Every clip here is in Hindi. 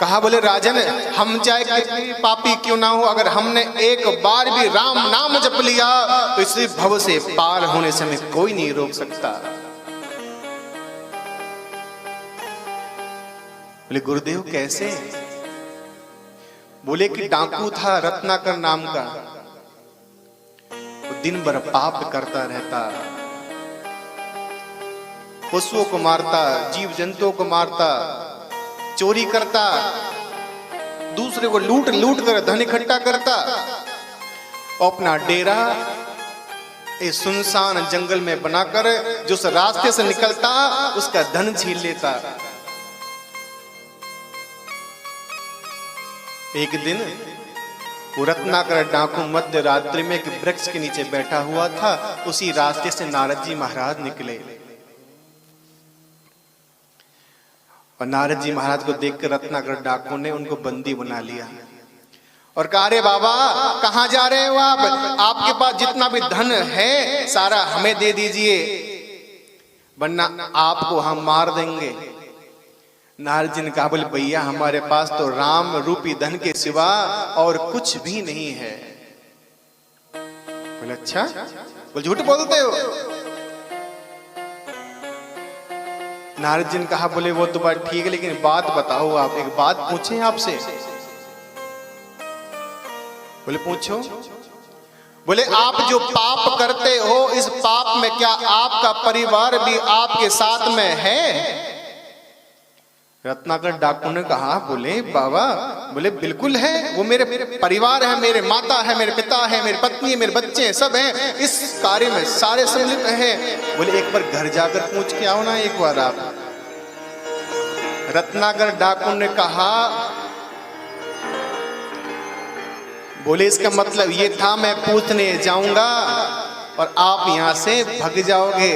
कहा बोले राजन, हम चाहे कितने पापी क्यों ना हो, अगर हमने एक बार भी राम नाम जप लिया तो इस भव से पार होने से हमें कोई नहीं रोक सकता। बोले गुरुदेव कैसे? बोले कि डाकू था रत्नाकर नाम का, वो दिन भर पाप करता रहता, पशुओं को मारता, जीव जंतुओं को मारता, चोरी करता, दूसरे को लूट लूट कर धन इकट्ठा करता, अपना डेरा इस सुनसान जंगल में बनाकर जो उस रास्ते से निकलता उसका धन छीन लेता। एक दिन वो रत्नाकर डाकू मध्य रात्रि में एक वृक्ष के नीचे बैठा हुआ था, उसी रास्ते से नारद जी महाराज निकले और नारद जी महाराज को देखकर रत्नाकर डाकू ने उनको बंदी बना लिया और कहा, अरे बाबा कहां जा रहे हो आप? आपके पास जितना भी धन है सारा हमें दे दीजिए, वरना आपको हम मार देंगे। नारद जी ने कहा, बोले भैया हमारे पास तो राम रूपी धन के सिवा और कुछ भी नहीं है। बोले अच्छा, बोले झूठ बोलते हो? नारद जी ने कहा, बोले वो तो बात ठीक है, लेकिन बात बताओ, आप एक बात पूछें आपसे। बोले पूछो। बोले आप जो पाप करते हो, इस पाप में क्या आपका परिवार भी आपके साथ में है? रत्नाकर डाकू ने कहा, बोले बाबा, बोले बिल्कुल है, वो मेरे परिवार है, मेरे माता है, मेरे पिता है, मेरी पत्नी है, मेरे बच्चे हैं, सब हैं, इस कार्य में सारे सम्मिलित हैं। बोले एक बार घर जाकर पूछ के आओ ना एक बार आप। रत्नाकर डाकू ने कहा, बोले इसका मतलब ये था मैं पूछने जाऊंगा और आप यहां से भग जाओगे।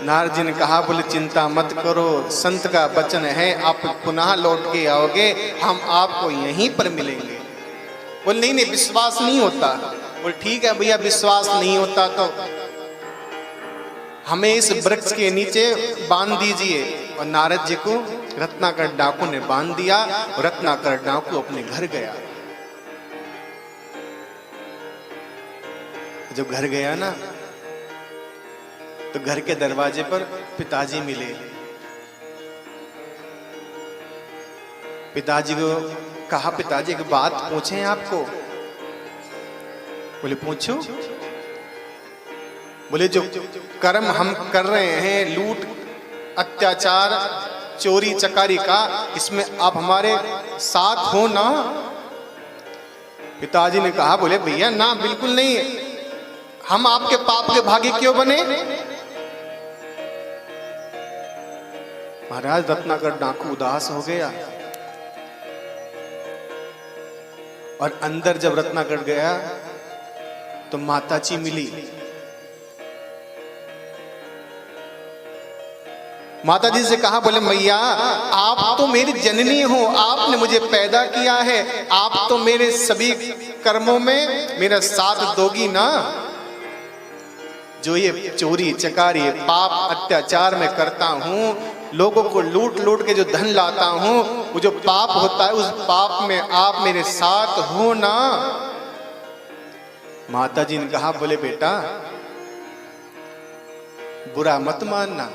नारद जी ने कहा, बोले चिंता मत करो, संत का वचन है, आप पुनः लौट के आओगे, हम आपको यहीं पर मिलेंगे। बोले नहीं नहीं विश्वास नहीं होता। बोले ठीक है भैया, विश्वास नहीं होता तो हमें इस वृक्ष के नीचे बांध दीजिए। और नारद जी को रत्नाकर डाकू ने बांध दिया और रत्नाकर डाकू अपने घर गया। जब घर गया ना तो घर के दरवाजे पर पिताजी मिले। पिताजी को कहा, पिताजी एक बात पूछें आपको? बोले पूछो। बोले जो कर्म हम कर रहे हैं, लूट अत्याचार चोरी चकारी का, इसमें आप हमारे साथ हो ना? पिताजी ने कहा, बोले भैया ना बिल्कुल नहीं, हम आपके पाप के भागी क्यों बने? महाराज रत्नाकर डाकू उदास हो गया और अंदर जब रत्नाकर गया तो माताजी मिली। माताजी से कहा, बोले मैया आप तो मेरी जननी हो, आपने मुझे पैदा किया है, आप तो मेरे सभी कर्मों में मेरा साथ दोगी ना? जो ये चोरी चकारी पाप अत्याचार में करता हूं, लोगों को लूट लूट के जो धन लाता हूं, वो जो पाप होता है उस पाप में आप मेरे साथ हो ना? माता जी ने कहा, बोले बेटा बुरा मत मानना,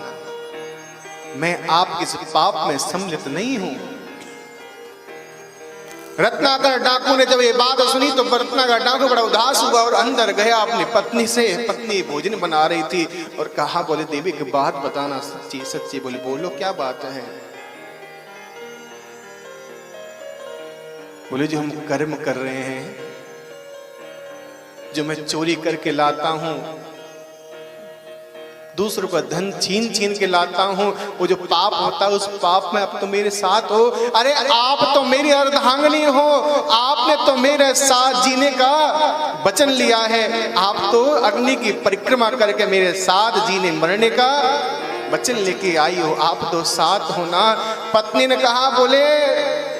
मैं आपके इस पाप में सम्मिलित नहीं हूं। रत्नाकर डाकू ने जब ये बात सुनी तो रत्नाकर डाकू बड़ा उदास हुआ और अंदर गया अपनी पत्नी से। पत्नी भोजन बना रही थी और कहा, बोले देवी एक बात बताना, सच्ची सच्ची। बोले बोलो क्या बात है? बोले जो हम कर्म कर रहे हैं, जो मैं चोरी करके लाता हूं, दूसरों का धन छीन छीन के लाता हूं, वो जो पाप होता है उस पाप में अब तो मेरे साथ हो। अरे आप तो मेरी अर्धांगिनी हो, आपने तो मेरे साथ जीने का वचन लिया है, आप तो अग्नि की परिक्रमा करके मेरे साथ जीने मरने का वचन लेके आई हो, आप तो साथ हो ना? पत्नी ने कहा, बोले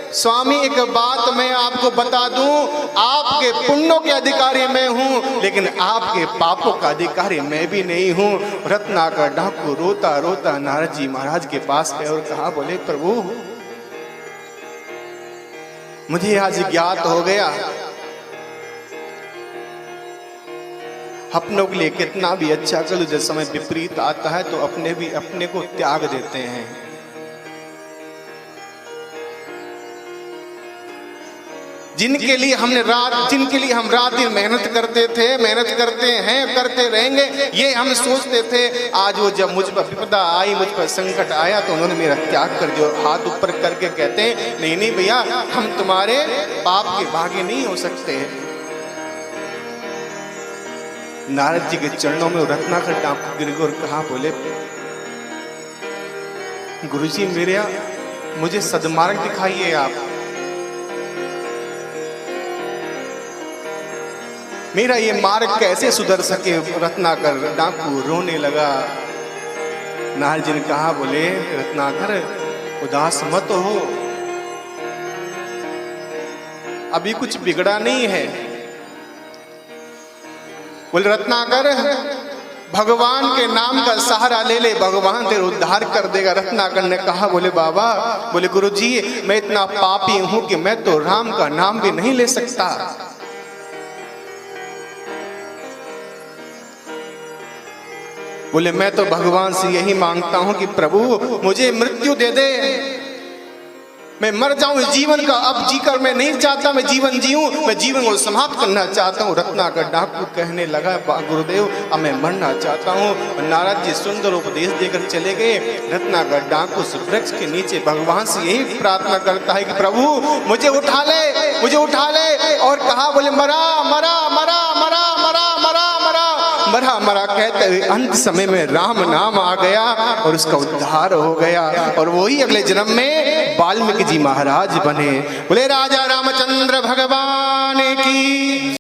स्वामी एक बात मैं आपको बता दूं, आपके पुण्यों के अधिकारी मैं हूं, लेकिन आपके पापों का अधिकारी मैं भी नहीं हूं। रत्नाकर डाकू रोता रोता नारद जी महाराज के पास गए और कहा, बोले प्रभु मुझे आज ज्ञात हो गया अपनों के लिए कितना भी अच्छा कर लो, जब समय विपरीत आता है तो अपने को त्याग देते हैं। जिनके लिए हम रात दिन मेहनत करते थे, मेहनत करते हैं, करते रहेंगे, ये हम सोचते थे, आज वो जब मुझ पर विपदा आई, मुझ पर संकट आया तो उन्होंने मेरा त्याग कर दिया। हाथ ऊपर करके कहते हैं नहीं नहीं भैया, हम तुम्हारे पाप के भागी नहीं हो सकते। नारद जी के चरणों में रत्नाकर डाकू गिर गए और कहा, बोले गुरुजी मुझे सदमार्ग दिखाइए आप, मेरा ये मार्ग कैसे सुधर सके। रत्नाकर डाकू रोने लगा। नारद जी ने कहा, बोले रत्नाकर उदास मत हो, अभी कुछ बिगड़ा नहीं है। बोले रत्नाकर भगवान के नाम का सहारा ले ले, भगवान तेरा उद्धार कर देगा। रत्नाकर ने कहा, बोले बाबा, बोले गुरुजी मैं इतना पापी हूं कि मैं तो राम का नाम भी नहीं ले सकता। बोले मैं तो भगवान से यही मांगता हूं कि प्रभु मुझे मृत्यु दे दे, मैं मर जाऊं इस जीवन का अब जीकर मैं नहीं चाहता, मैं जीवन जीऊं, मैं जीवन को समाप्त करना चाहता हूं। रत्नाकर डाकू कहने लगा, गुरुदेव अब मैं मरना चाहता हूं। नारद जी सुंदर उपदेश देकर चले गए। रत्नाकर डाकू उस वृक्ष के नीचे भगवान से यही प्रार्थना करता है कि प्रभु मुझे उठा ले, मुझे उठा ले। और कहा, बोले मरा मरा मरा मरा मरा मरा मरा मरा मरा कहते हुए अंत समय में राम नाम आ गया और उसका उद्धार हो गया, और वही अगले जन्म में वाल्मीकि जी महाराज बने। बोले राजा रामचंद्र भगवान